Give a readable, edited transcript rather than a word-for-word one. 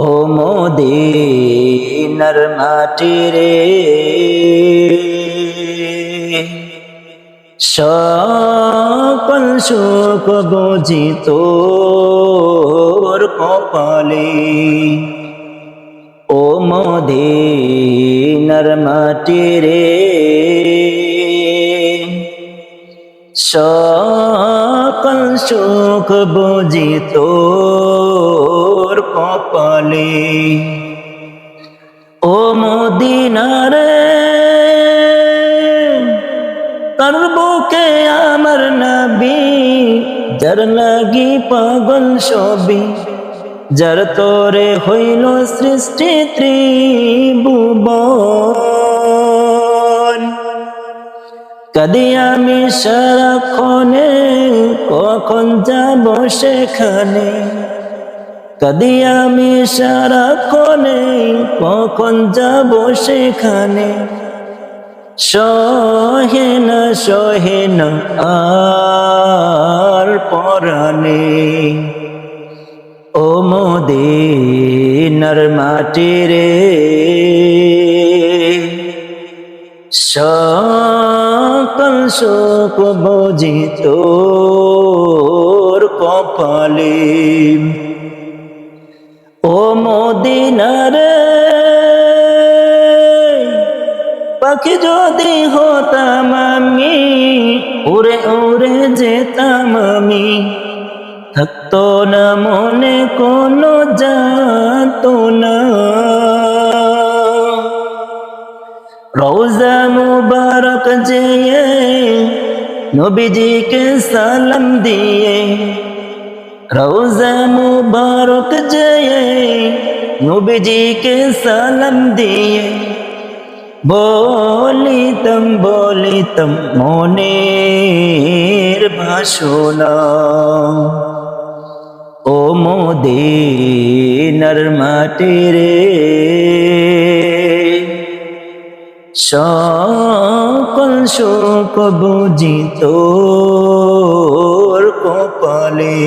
ও মদিনার মাটি রে, সকল সুখ বুঝি তোর কপালে। ও মদিনার মাটি রে, সকল সুখ বুঝি তোর কপালে। ও মদিনার তার বুকে আমার নবী, যার লাগি পাগল সবই, যার তোরে হইল সৃষ্টি ত্রিভুবন। কাঁদি আমি সারাক্ষণে, কখন যাব সেখানে। কাঁদি আমি সারাক্ষণে, কখন যাব সেখানে। সহে না আর পরাণে। ও মদিনার মাটি রে, সকল সুখ বুঝি তোর কপালে। ও মদিনার পাখি যদি হতাম আমি, উড়ে উড়ে যেতাম আমি। থাকতো না মনে কোনো যাতনা। রওজা মুবারক যেয়ে নবীজিকে সালাম দিয়ে, রওজা মুবারক যেয়ে নবীজিকে সালাম দিয়ে, বলিতাম মনের বাসনা। ও মদিনার মাটি রে, সকল সুখ বুঝি তোর কপালে।